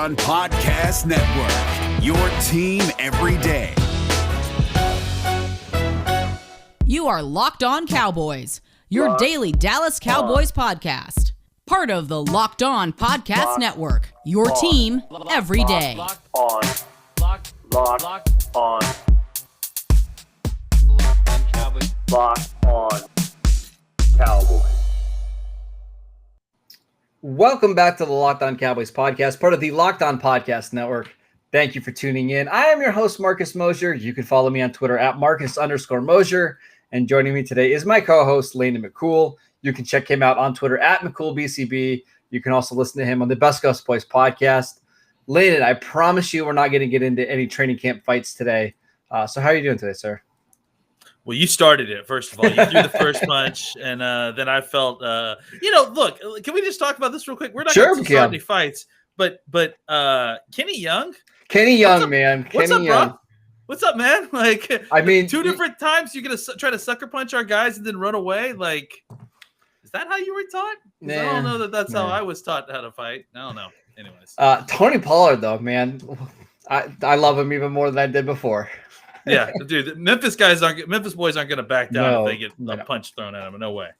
On Podcast Network, your team every day. You are Locked On Cowboys, your daily Dallas Cowboys podcast. Part of the Locked On Podcast Network, your team every day. Locked on Cowboys. Locked on Cowboys. Welcome back to the Locked On Cowboys podcast, part of the Locked On Podcast Network. Thank you for tuning in. I am your host, Marcus Mosher. You can follow me on Twitter at Marcus_Mosher. And joining me today is my co-host, Landon McCool. You can check him out on Twitter at McCoolBCB. You can also listen to him on the Best Ghost Boys podcast. Landon, I promise you we're not going to get into any training camp fights today. So how are you doing today, sir? Well, you started it, first of all. You threw the first punch, and then I felt, look, can we just talk about this real quick? We're not going to start any fights, but Kenny Young? Kenny Young, man. What's up, Young. bro? What's up, man? Like, I mean, two different times you're going to try to sucker punch our guys and then run away? Like, is that how you were taught? I don't know that's how I was taught how to fight. I don't know. Anyways. Tony Pollard, though, man. I love him even more than I did before. Yeah, dude, the Memphis boys aren't going to back down if they get a punch thrown at them. No way.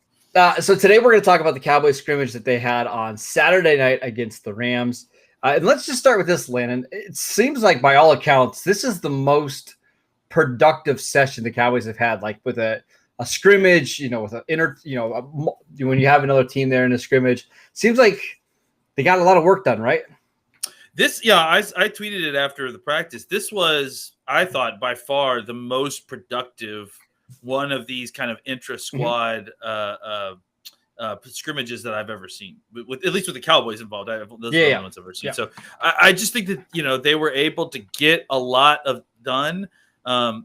So today we're going to talk about the Cowboys scrimmage that they had on Saturday night against the Rams. And let's just start with this, Landon. It seems like by all accounts, this is the most productive session the Cowboys have had, like with a scrimmage, with when you have another team there in a scrimmage. Seems like they got a lot of work done, right? I tweeted it after the practice. This was, I thought, by far the most productive one of these kind of intra-squad scrimmages that I've ever seen, at least with the Cowboys involved. Those are the only ones I've ever seen. Yeah. So I just think that they were able to get a lot of done. I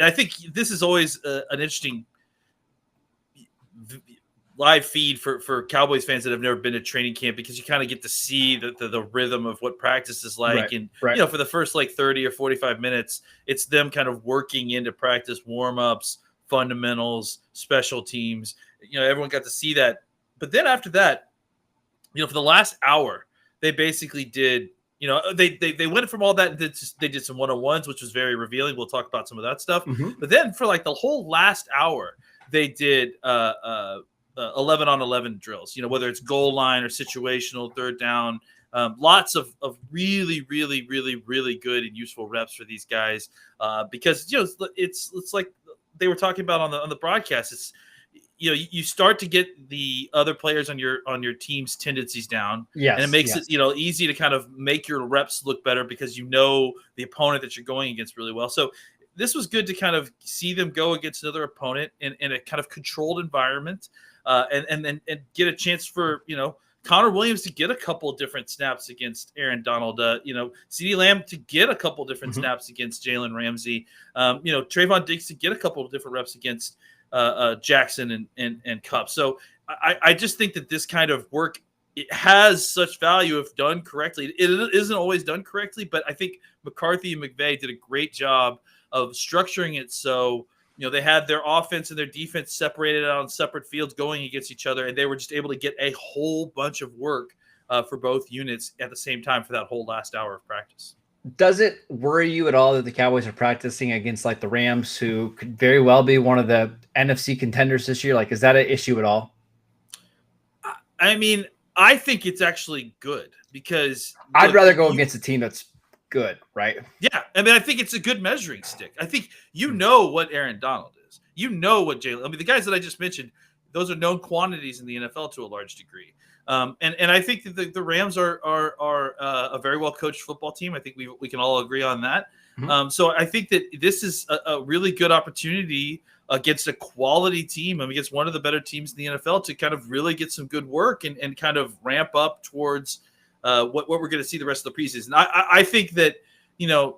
think this is always an interesting live feed for Cowboys fans that have never been to training camp, because you kind of get to see the rhythm of what practice is like. Right. And for the first 30 or 45 minutes, it's them kind of working into practice, warm-ups, fundamentals, special teams. Everyone got to see that. But then after that, for the last hour, they basically did, they went from all that, they did some one-on-ones, which was very revealing. We'll talk about some of that stuff. Mm-hmm. But then for the whole last hour, they did 11-on-11 drills, whether it's goal line or situational, third down, lots of really, really, really, really good and useful reps for these guys, because, it's like they were talking about on the broadcast. It's, you start to get the other players on your team's tendencies down. Yes, and it makes it, easy to kind of make your reps look better because the opponent that you're going against really well. So this was good to kind of see them go against another opponent in a kind of controlled environment. And get a chance for, Connor Williams to get a couple of different snaps against Aaron Donald, CeeDee Lamb to get a couple of different snaps against Jalen Ramsey, Trayvon Diggs to get a couple of different reps against Jackson and Kupp. So I just think that this kind of work, it has such value if done correctly. It isn't always done correctly, but I think McCarthy and McVay did a great job of structuring it so they had their offense and their defense separated out on separate fields going against each other, and they were just able to get a whole bunch of work for both units at the same time for that whole last hour of practice. Does it worry you at all that the Cowboys are practicing against the Rams, who could very well be one of the NFC contenders this year? Is that an issue at all? I mean, I think it's actually good because I'd rather go against a team that's good, right? Yeah. I mean, I think it's a good measuring stick. I think what Aaron Donald is. What Jalen. I mean, the guys that I just mentioned, those are known quantities in the NFL to a large degree. And I think that the Rams are a very well coached football team. I think we can all agree on that. Mm-hmm. So I think that this is a really good opportunity against a quality team, against one of the better teams in the NFL, to kind of really get some good work and kind of ramp up towards what we're going to see the rest of the preseason. I think that,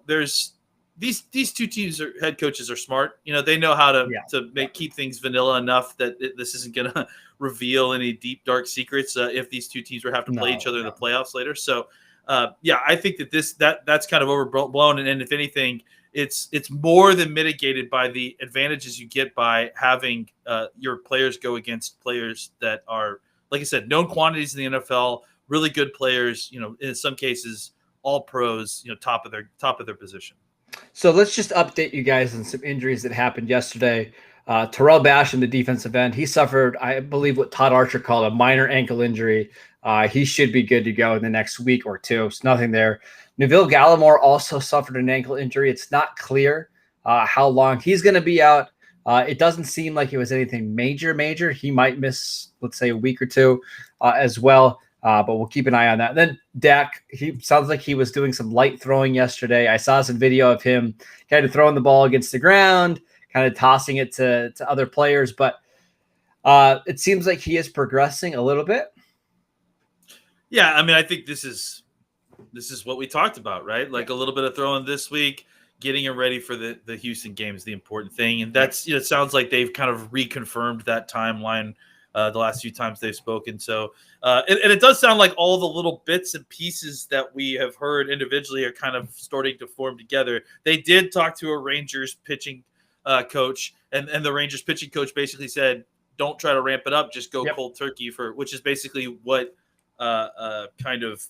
there's these two teams, head coaches are smart. They know how to keep things vanilla enough that this isn't going to reveal any deep, dark secrets if these two teams have to play each other in the playoffs later. So, I think that that's kind of overblown. And if anything, it's more than mitigated by the advantages you get by having your players go against players that are, like I said, known quantities in the NFL, really good players, in some cases, all pros, top of their position. So let's just update you guys on some injuries that happened yesterday. Terrell Basham, the defensive end, he suffered, I believe, what Todd Archer called a minor ankle injury. He should be good to go in the next week or two. It's nothing there. Neville Gallimore also suffered an ankle injury. It's not clear how long he's going to be out. It doesn't seem like it was anything major. He might miss, let's say, a week or two as well. But we'll keep an eye on that. And then Dak, he sounds like he was doing some light throwing yesterday. I saw some video of him kind of throwing the ball against the ground, kind of tossing it to other players. But it seems like he is progressing a little bit. Yeah, I mean, I think this is what we talked about, right? Like a little bit of throwing this week, getting him ready for the Houston game is the important thing. And that's, it sounds like they've kind of reconfirmed that timeline the last few times they've spoken. So, and it does sound like all the little bits and pieces that we have heard individually are kind of starting to form together. They did talk to a Rangers pitching coach, and the Rangers pitching coach basically said, don't try to ramp it up, just go cold turkey which is basically what kind of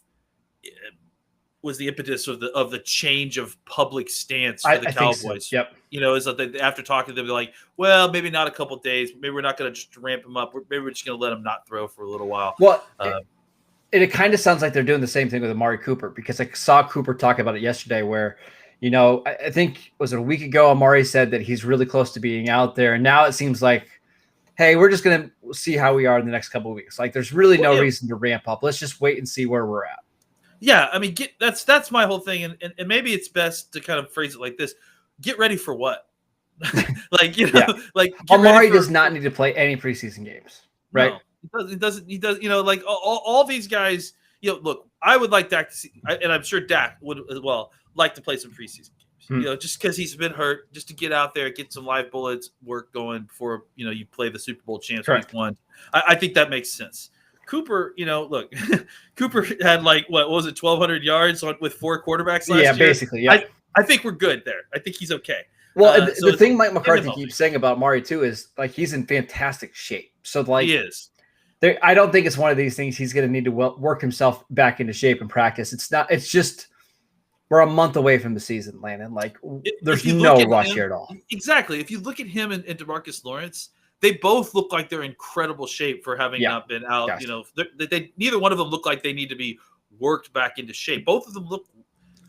was the impetus of the change of public stance for the Cowboys. So. Yep. Is that they, after talking to them, they're like, well, maybe not a couple days. Maybe we're not going to just ramp him up. Maybe we're just going to let him not throw for a little while. Well, it kind of sounds like they're doing the same thing with Amari Cooper, because I saw Cooper talk about it yesterday where, I think, was it a week ago, Amari said that he's really close to being out there. And now it seems like, hey, we're just going to see how we are in the next couple of weeks. Like, there's really no reason to ramp up. Let's just wait and see where we're at. Yeah, I mean, that's my whole thing, and maybe it's best to kind of phrase it like this: get ready for what? Like Amari does not need to play any preseason games, right? No, he doesn't. Like all these guys. Look, I would like Dak to see, and I'm sure Dak would as well like to play some preseason games. Just because he's been hurt, just to get out there, get some live bullets work going before you play the Super Bowl champs week one. I think that makes sense. Cooper, look, Cooper had like, what was it, 1,200 yards with 4 quarterbacks last year? Yeah, basically, yeah. I think we're good there. I think he's okay. Well, the thing Mike McCarthy keeps saying about Mari too is, like, he's in fantastic shape. So, like, he is. I don't think it's one of these things he's going to need to work himself back into shape and practice. It's not. It's just we're a month away from the season, Landon. Like, there's no rush here at all. Exactly. If you look at him and DeMarcus Lawrence, they both look like they're in incredible shape for having not been out. Gotcha. They neither one of them look like they need to be worked back into shape. Both of them look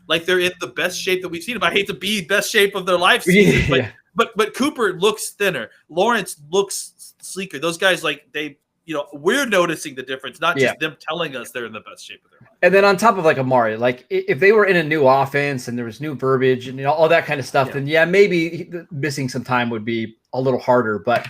like they're in the best shape that we've seen them. I hate to be best shape of their life season, but Cooper looks thinner. Lawrence looks sleeker. Those guys, like, they, we're noticing the difference, not just them telling us they're in the best shape of their life. And then on top of, like, Amari, like, if they were in a new offense and there was new verbiage and all that kind of stuff, then maybe missing some time would be a little harder. But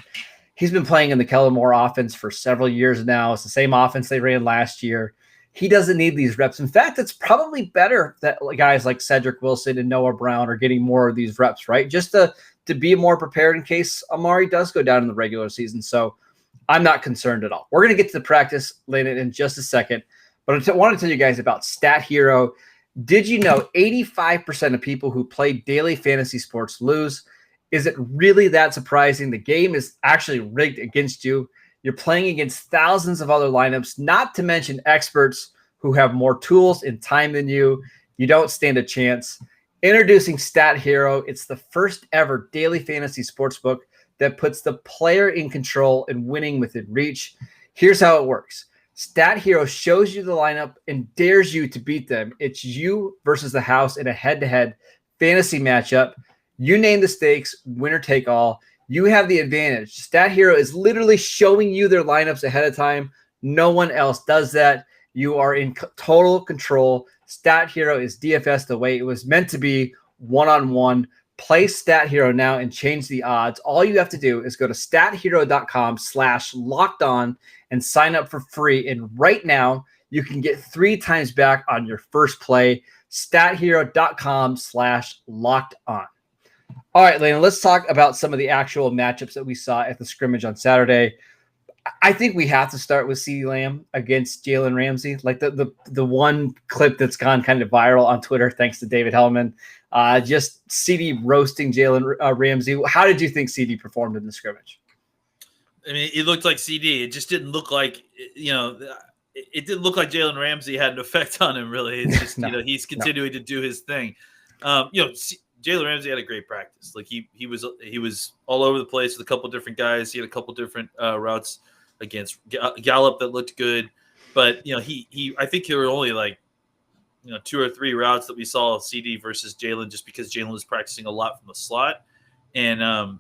he's been playing in the Kellen Moore offense for several years now. It's the same offense they ran last year. He doesn't need these reps. In fact, it's probably better that guys like Cedric Wilson and Noah Brown are getting more of these reps, right? Just to be more prepared in case Amari does go down in the regular season. So I'm not concerned at all. We're going to get to the practice, Landon, in just a second. But I want to tell you guys about Stat Hero. Did you know 85% of people who play daily fantasy sports lose? Is it really that surprising? The game is actually rigged against you. You're playing against thousands of other lineups, not to mention experts who have more tools and time than you. You don't stand a chance. Introducing Stat Hero. It's the first ever daily fantasy sportsbook that puts the player in control and winning within reach. Here's how it works. Stat Hero shows you the lineup and dares you to beat them. It's you versus the house in a head-to-head fantasy matchup. You name the stakes, winner take all. You have the advantage. Stat Hero is literally showing you their lineups ahead of time. No one else does that. You are in total control. Stat Hero is DFS the way it was meant to be, one-on-one. Play Stat Hero now and change the odds. All you have to do is go to stathero.com/lockedon and sign up for free. And right now, you can get 3 times back on your first play. stathero.com/lockedon. All right, Landon, let's talk about some of the actual matchups that we saw at the scrimmage on Saturday. I think we have to start with CeeDee Lamb against Jalen Ramsey. Like the one clip that's gone kind of viral on Twitter, thanks to David Hellman. Just CeeDee roasting Jalen Ramsey. How did you think CeeDee performed in the scrimmage? I mean, it looked like CeeDee. It just didn't look like, it didn't look like Jalen Ramsey had an effect on him, really. It's just, No, he's continuing to do his thing. Jalen Ramsey had a great practice. Like he was all over the place with a couple different guys. He had a couple different routes against Gallup that looked good. But, I think there were only like, 2 or 3 routes that we saw CD versus Jalen, just because Jalen was practicing a lot from the slot. And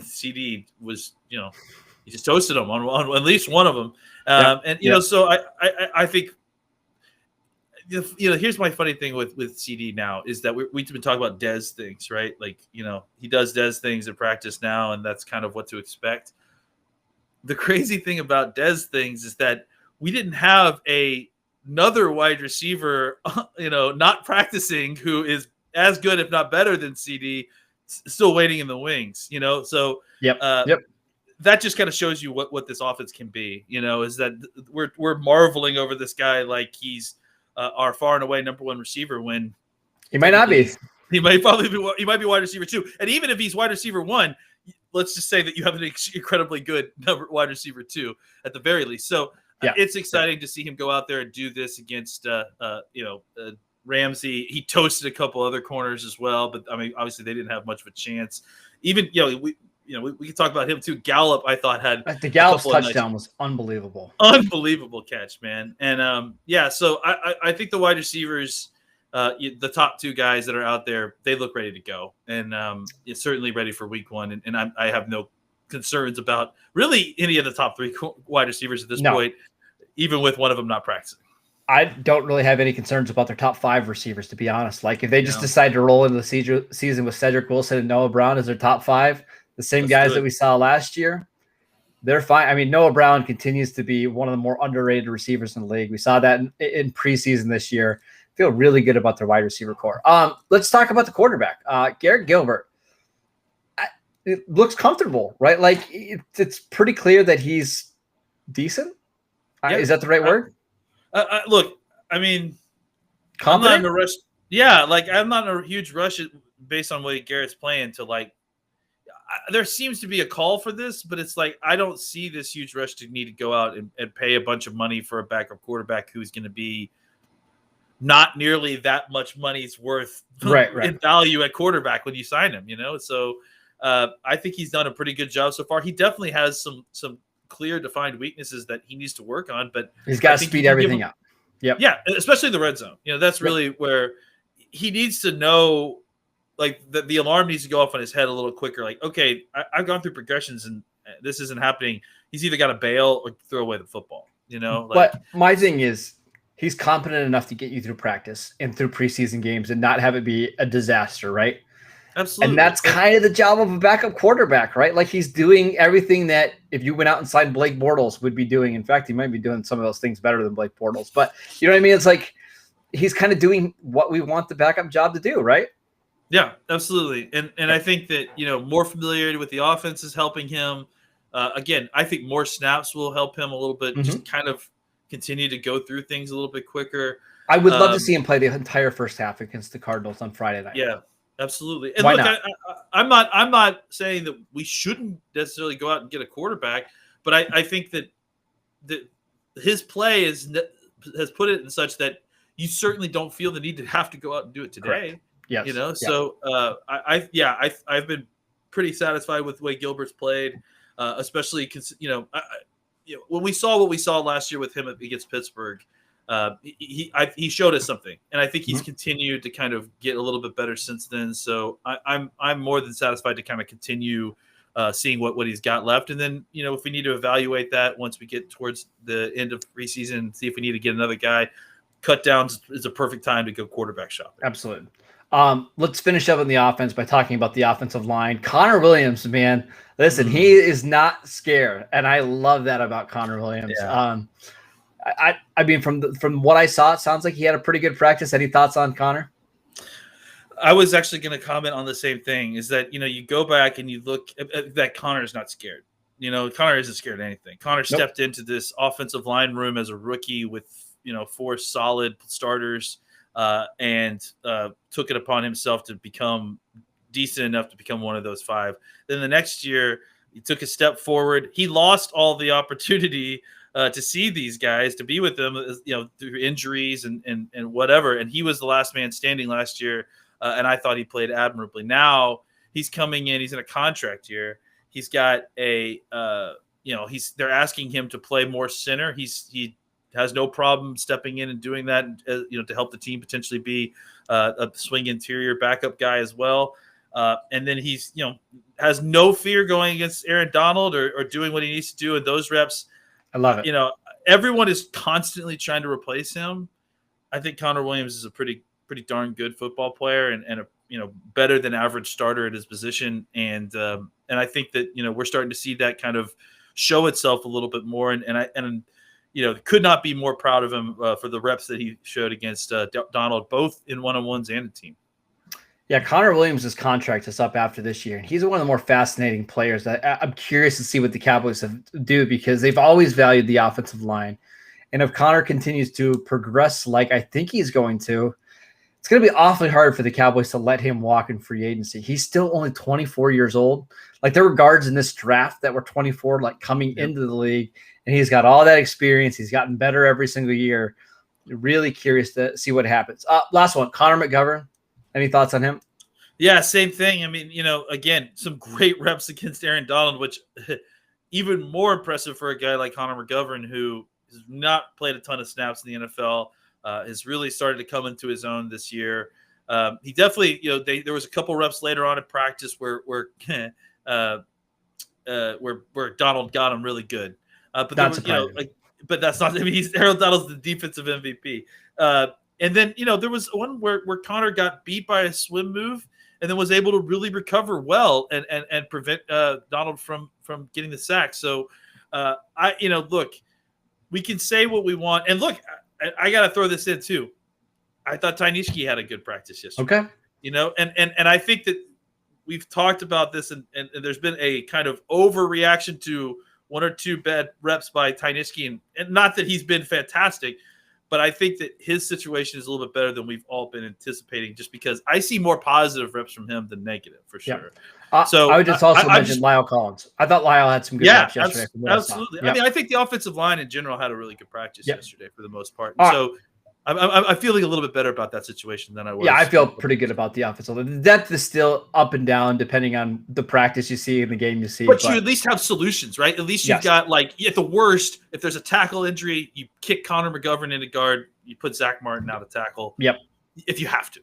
CD was, he just toasted him on at least one of them. So I think, here's my funny thing with CD now is that we've been talking about Dez things, right? Like, he does Dez things in practice now, and that's kind of what to expect. The crazy thing about Dez things is that we didn't have another wide receiver, not practicing, who is as good, if not better than CD, still waiting in the wings, So Yep. That just kind of shows you what this offense can be, is that we're marveling over this guy like he's our far and away number one receiver, when He might not be. He might be wide receiver 2. And even if he's wide receiver 1, let's just say that you have an incredibly good wide receiver 2 at the very least. So it's exciting to see him go out there and do this against Ramsey. He toasted a couple other corners as well, but I mean, obviously they didn't have much of a chance. Even we can talk about him too. Gallup, I thought, had the Gallup's touchdown was unbelievable. Unbelievable catch, man. And so I think the wide receivers, the top 2 guys that are out there, they look ready to go, and it's certainly ready for week 1. And I have no concerns about really any of the top 3 wide receivers at this point, even with one of them not practicing. I don't really have any concerns about their top 5 receivers, to be honest. Like, if they just decide to roll into the season with Cedric Wilson and Noah Brown as their top 5, the same guys that we saw last year, they're fine. I mean, Noah Brown continues to be one of the more underrated receivers in the league. We saw that in preseason this year. Feel really good about their wide receiver core. Let's talk about the quarterback, Garrett Gilbert. It looks comfortable, right? Like, it's pretty clear that he's decent. Is that the right word? Look, I mean, confident? I'm not in a rush. Yeah, like, I'm not in a huge rush based on the way Garrett's playing to, like, there seems to be a call for this, but it's like, I don't see this huge rush to need to go out and pay a bunch of money for a backup quarterback who's going to be not nearly that much money's worth in value at quarterback when you sign him, So I think he's done a pretty good job so far. He definitely has some clear defined weaknesses that he needs to work on, but he's got to speed everything up. Yep. Yeah, especially the red zone. That's really where he needs to know, like, the alarm needs to go off on his head a little quicker. Like, okay, I've gone through progressions and this isn't happening. He's either got to bail or throw away the football, But my thing is, he's competent enough to get you through practice and through preseason games and not have it be a disaster, right? Absolutely. And that's kind of the job of a backup quarterback, right? Like, he's doing everything that if you went out and signed Blake Bortles would be doing. In fact, he might be doing some of those things better than Blake Bortles. But you know what I mean? It's like he's kind of doing what we want the backup job to do, right? Yeah, absolutely. And I think that, more familiarity with the offense is helping him. Again, I think more snaps will help him a little bit, just kind of continue to go through things a little bit quicker. I would love to see him play the entire first half against the Cardinals on Friday night. Yeah, absolutely. And why look, not? I'm not saying that we shouldn't necessarily go out and get a quarterback, but I think that his play has put it in such that you certainly don't feel the need to have to go out and do it today. Correct. Yes. So I've been pretty satisfied with the way Gilbert's played, especially when we saw what we saw last year with him against Pittsburgh. He showed us something, and I think he's continued to kind of get a little bit better since then. So I'm more than satisfied to kind of continue seeing what he's got left, and then if we need to evaluate that once we get towards the end of preseason, see if we need to get another guy. Cut downs is a perfect time to go quarterback shopping. Absolutely. Let's finish up on the offense by talking about the offensive line. Connor Williams, man, listen, he is not scared, and I love that about Connor Williams. Yeah. I mean, from what I saw, it sounds like he had a pretty good practice. Any thoughts on Connor? I was actually going to comment on the same thing. Is that you go back and you look at that Connor is not scared. Connor isn't scared of anything. Connor stepped into this offensive line room as a rookie with 4 solid starters. And took it upon himself to become decent enough to become one of those 5. Then the next year, he took a step forward. He lost all the opportunity to see these guys, to be with them, through injuries and whatever. And he was the last man standing last year, and I thought he played admirably. Now he's coming in; he's in a contract year. He's got they're asking him to play more center. He has no problem stepping in and doing that, to help the team potentially be a swing interior backup guy as well. And then he's, has no fear going against Aaron Donald or doing what he needs to do in those reps. I love it. Everyone is constantly trying to replace him. I think Connor Williams is a pretty darn good football player and a better than average starter at his position. And I think that, we're starting to see that kind of show itself a little bit more. And could not be more proud of him for the reps that he showed against Donald, both in one-on-ones and a team. Yeah, Connor Williams' contract is up after this year, and he's one of the more fascinating players. I'm curious to see what the Cowboys do, because they've always valued the offensive line. And if Connor continues to progress like I think he's going to, it's going to be awfully hard for the Cowboys to let him walk in free agency. He's still only 24 years old. Like, there were guards in this draft that were 24, like, coming into the league, and he's got all that experience. He's gotten better every single year. Really curious to see what happens. Last one, Connor McGovern. Any thoughts on him? Yeah, same thing. I mean, again, some great reps against Aaron Donald, which even more impressive for a guy like Connor McGovern, who has not played a ton of snaps in the NFL, has really started to come into his own this year. He definitely, there was a couple reps later on in practice where Donald got him really good. But that's not. I mean, Aaron Donald's the defensive MVP. And then, there was one where Connor got beat by a swim move and then was able to really recover well and prevent Donald from getting the sack. So, look, we can say what we want. And look, I got to throw this in too. I thought Tynischke had a good practice yesterday. Okay. And I think that we've talked about this, and there's been a kind of overreaction to one or two bad reps by Tynischke, and not that he's been fantastic, but I think that his situation is a little bit better than we've all been anticipating, just because I see more positive reps from him than negative, for sure. So I would just also mention Lyle Collins. I thought Lyle had some good reps yesterday. Absolutely. Yep. I mean, I think the offensive line in general had a really good practice yesterday for the most part. So I'm feeling a little bit better about that situation than I was. Yeah, I feel pretty good about the offensive line. The depth is still up and down depending on the practice you see and the game you see. But you at least have solutions, right? At least you've got, like, at the worst, if there's a tackle injury, you kick Connor McGovern into guard, you put Zach Martin out of tackle. Yep. If you have to.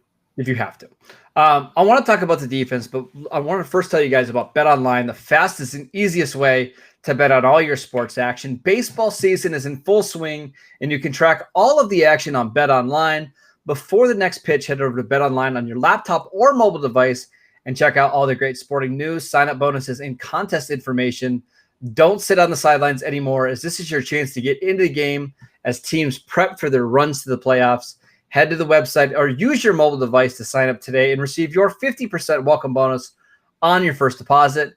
I want to talk about the defense, but I want to first tell you guys about BetOnline, the fastest and easiest way to bet on all your sports action. Baseball season is in full swing, and you can track all of the action on BetOnline. Before the next pitch, head over to BetOnline on your laptop or mobile device and check out all the great sporting news, sign-up bonuses, and contest information. Don't sit on the sidelines anymore, as this is your chance to get into the game as teams prep for their runs to the playoffs. Head to the website or use your mobile device to sign up today and receive your 50% welcome bonus on your first deposit.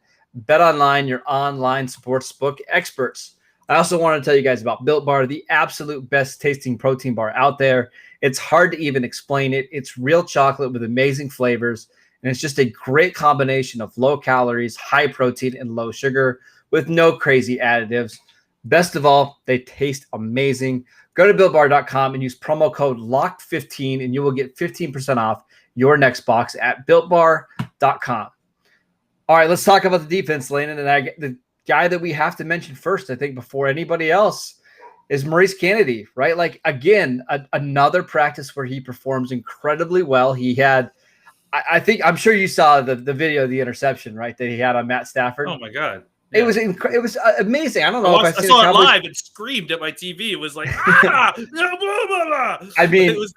BetOnline, your online sportsbook experts. I also want to tell you guys about Built Bar, the absolute best tasting protein bar out there. It's hard to even explain it. It's real chocolate with amazing flavors, and it's just a great combination of low calories, high protein, and low sugar with no crazy additives. Best of all, they taste amazing. Go to BuiltBar.com and use promo code LOCKED15, and you will get 15% off your next box at BuiltBar.com. All right, let's talk about the defense, Landon. And the guy that we have to mention first, I think, before anybody else, is Maurice Kennedy, right? Like, again, another practice where he performs incredibly well. He had, I'm sure you saw the video of the interception, right, that he had on Matt Stafford. Oh, my God. Yeah. It was amazing. I don't know if I saw it live and screamed at my TV. It was like, blah, blah, blah. I mean, it was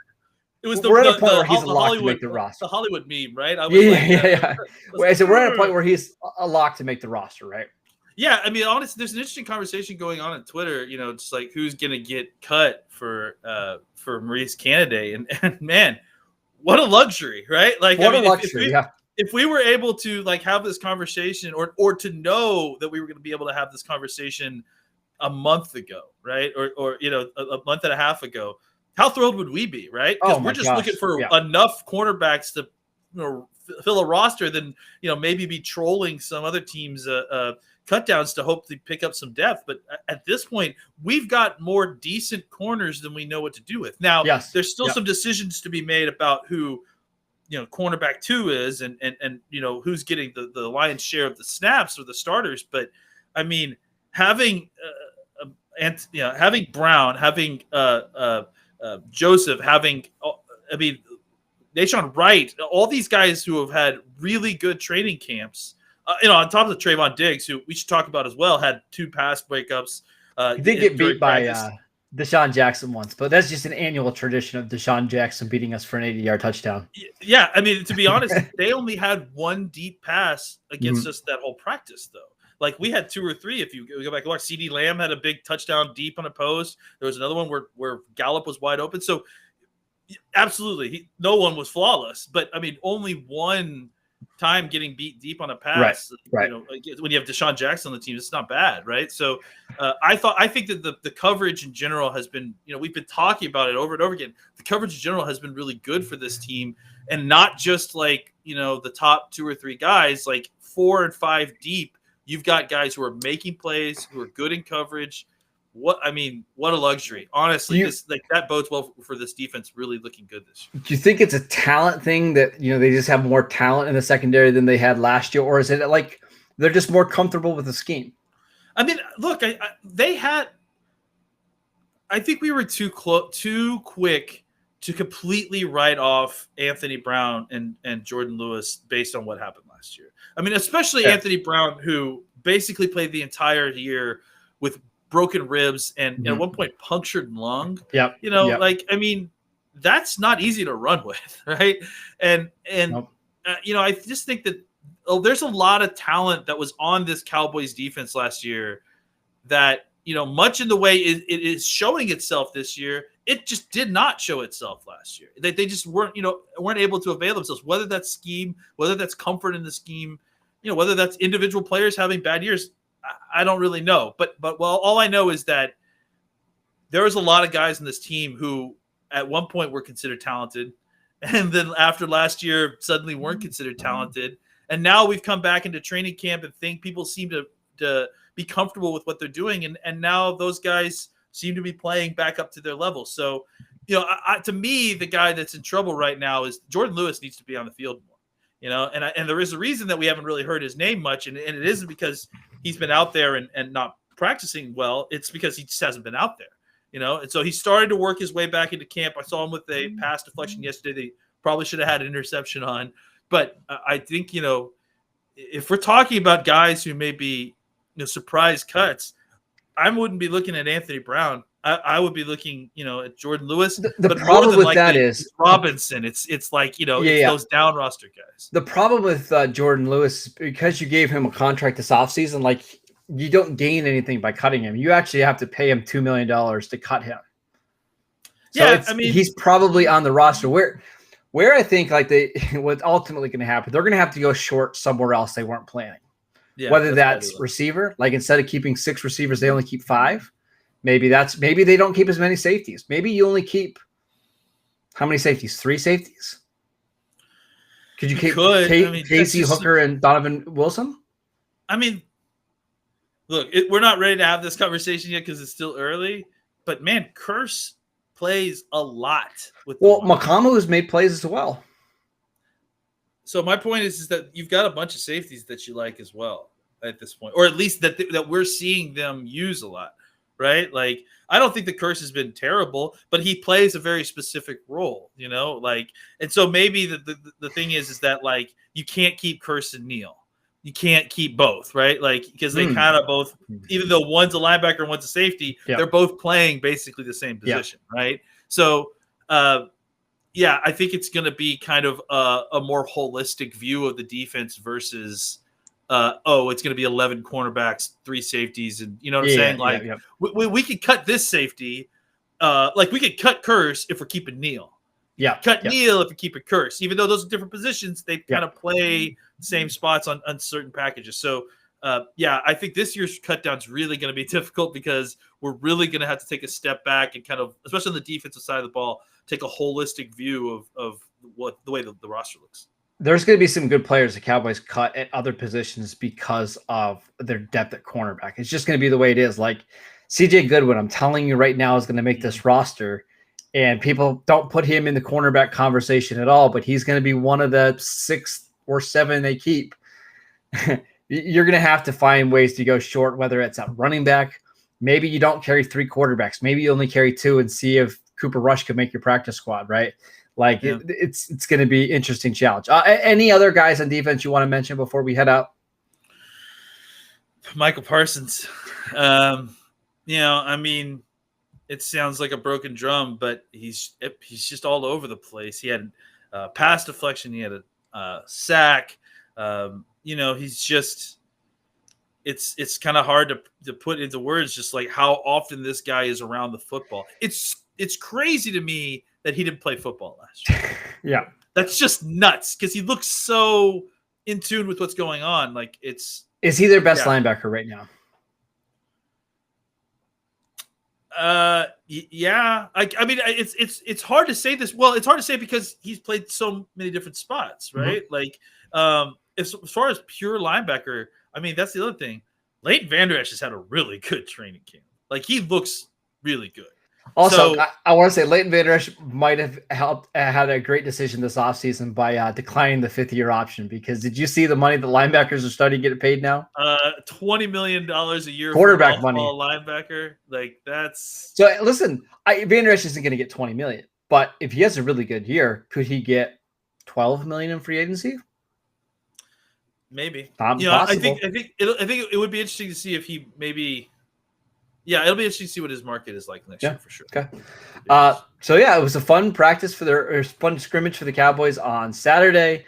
we're at a point where he's a lock to make the roster. The Hollywood meme, right? So we're at a point where he's a lock to make the roster, right? Yeah, I mean, honestly, there's an interesting conversation going on Twitter. It's like who's going to get cut for Maurice Kennedy, and man, what a luxury, right? Like, what a luxury, If we were able to, like, have this conversation or to know that we were going to be able to have this conversation a month ago, right? Or a month and a half ago, how thrilled would we be, right? Because we're just looking for enough cornerbacks to fill a roster than maybe be trolling some other teams cutdowns to hopefully pick up some depth. But at this point, we've got more decent corners than we know what to do with. Now, there's still some decisions to be made about who, cornerback 2 is and who's getting the lion's share of the snaps or the starters. But I mean, having Brown, having Joseph, having Nashawn Wright, all these guys who have had really good training camps. On top of the Trayvon Diggs, who we should talk about as well, had 2 pass breakups. He did get beat by Deshaun Jackson once, but that's just an annual tradition of Deshaun Jackson beating us for an 80-yard touchdown. Yeah, I mean, to be honest, they only had 1 deep pass against us that whole practice, though. Like, we had 2 or 3. If you go back and watch, CeeDee Lamb had a big touchdown deep on a post. There was another one where Gallup was wide open. So, absolutely, no one was flawless. But, I mean, only 1 time getting beat deep on a pass. Right. When you have Deshaun Jackson on the team, it's not bad, right? So, I think that the coverage in general has been, we've been talking about it over and over again. The coverage in general has been really good for this team, and not just like the top 2 or 3 guys, like 4 and 5 deep. You've got guys who are making plays, who are good in coverage. What a luxury. Honestly, that bodes well for this defense really looking good this year. Do you think it's a talent thing that, they just have more talent in the secondary than they had last year? Or is it like they're just more comfortable with the scheme? I mean, look, I think we were too quick to completely write off Anthony Brown and Jordan Lewis based on what happened last year. I mean, especially Anthony Brown, who basically played the entire year with broken ribs and at one point punctured lung. I mean, that's not easy to run with, right? And I just think that there's a lot of talent that was on this Cowboys defense last year that, much in the way it is showing itself this year, it just did not show itself last year. They just weren't able to avail themselves, whether that's scheme, whether that's comfort in the scheme, whether that's individual players having bad years. I don't really know, but all I know is that there was a lot of guys in this team who at one point were considered talented, and then after last year suddenly weren't considered talented, and now we've come back into training camp and think people seem to be comfortable with what they're doing, and now those guys seem to be playing back up to their level. So, to me, the guy that's in trouble right now is Jordan Lewis needs to be on the field more, and there is a reason that we haven't really heard his name much, and it isn't because he's been out there and not practicing well. It's because he just hasn't been out there, and so he started to work his way back into camp. I saw him with a pass deflection yesterday. They probably should have had an interception on, but I think, if we're talking about guys who may be, surprise cuts, I wouldn't be looking at Anthony Brown. I would be looking, at Jordan Lewis. The problem with that is Robinson. It's like, it's those down roster guys. The problem with Jordan Lewis, because you gave him a contract this offseason, like, you don't gain anything by cutting him. You actually have to pay him $2 million to cut him. So he's probably on the roster where I think what's ultimately going to happen, they're going to have to go short somewhere else they weren't planning. Yeah, whether that's receiver, like instead of keeping 6 receivers, they only keep 5. Maybe they don't keep as many safeties. Maybe you only keep how many safeties? 3 safeties? Could you keep Casey Hooker and Donovan Wilson? I mean, look, we're not ready to have this conversation yet because it's still early. But man, Curse plays a lot with. Well, Makamu has made plays as well. So my point is that you've got a bunch of safeties that you like as well at this point, or at least that we're seeing them use a lot, right? Like, I don't think the Curse has been terrible, but he plays a very specific role, and so maybe the thing is that, like, you can't keep Curse and Neal. You can't keep both, right? Like, because they kind of both, even though one's a linebacker and one's a safety, they're both playing basically the same position, right? So, I think it's going to be kind of a more holistic view of the defense versus, it's going to be 11 cornerbacks, 3 safeties, and you know what I'm saying? Like, we could cut this safety, like we could cut Curse if we're keeping Neal. Neal if we keep it Curse, even though those are different positions, they kind of play the same spots on certain packages. So, I think this year's cut down is really going to be difficult because we're really going to have to take a step back and kind of, especially on the defensive side of the ball, take a holistic view of what the way the roster looks. there's going to be some good players the Cowboys cut at other positions because of their depth at cornerback. It's just going to be the way it is. Like CJ Goodwin, I'm telling you right now, is going to make this roster, and people don't put him in the cornerback conversation at all, but he's going to be one of the 6 or 7 they keep. You're going to have to find ways to go short, whether it's at running back. Maybe you don't carry 3 quarterbacks. Maybe you only carry 2 and see if Cooper Rush can make your practice squad, right? Like it's going to be an interesting challenge. Any other guys on defense you want to mention before we head out? Michael Parsons. I mean, it sounds like a broken drum, but he's just all over the place. He had pass deflection. He had a sack. He's just it's kind of hard to put into words just like how often this guy is around the football. It's crazy to me that he didn't play football last year. Yeah. That's just nuts because he looks so in tune with what's going on. Like is he their best linebacker right now? Yeah. I mean, it's hard to say this. Well, it's hard to say because he's played so many different spots, right? Mm-hmm. Like, as far as pure linebacker, I mean, that's the other thing. Leighton Vander Esch has had a really good training camp. Like, he looks really good. Also, I want to say Leighton Vander Esch might have had a great decision this offseason by declining the 5th-year option, because did you see the money that linebackers are starting to get paid now? $20 million a year quarterback for money. Linebacker. Like, that's so. Listen, Vander Esch isn't going to get $20 million, but if he has a really good year, could he get $12 million in free agency? Maybe. I think it would be interesting to see if he maybe. Yeah, it'll be interesting to see what his market is like next year for sure. Okay. It was a fun practice fun scrimmage for the Cowboys on Saturday.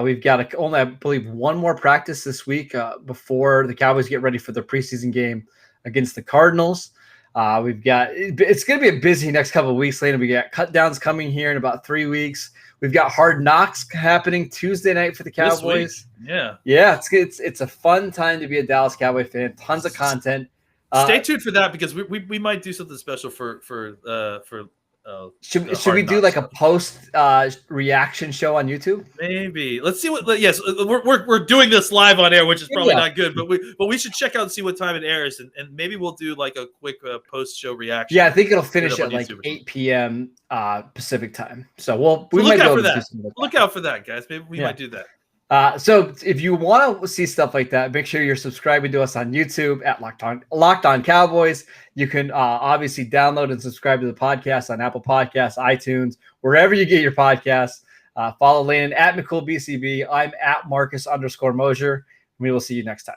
We've got only, I believe, one more practice this week before the Cowboys get ready for their preseason game against the Cardinals. It's going to be a busy next couple of weeks, Landon. We got cut downs coming here in about 3 weeks. We've got Hard Knocks happening Tuesday night for the Cowboys. Yeah. It's a fun time to be a Dallas Cowboy fan. Tons of content. Stay tuned for that because we might do something special for should we do like a post reaction show on YouTube? Maybe. Let's see what. Yes, we're doing this live on air, which is probably not good, but we should check out and see what time it airs, and maybe we'll do like a quick post show reaction. Yeah, I think it'll finish at like 8 p.m. Pacific time. So we might look out for that. Look out for that, guys. Maybe we might do that. So if you want to see stuff like that, make sure you're subscribing to us on YouTube at Locked On Cowboys. You can obviously download and subscribe to the podcast on Apple Podcasts, iTunes, wherever you get your podcasts. Follow Landon at McCool BCB. I'm at Marcus _Mosher. We will see you next time.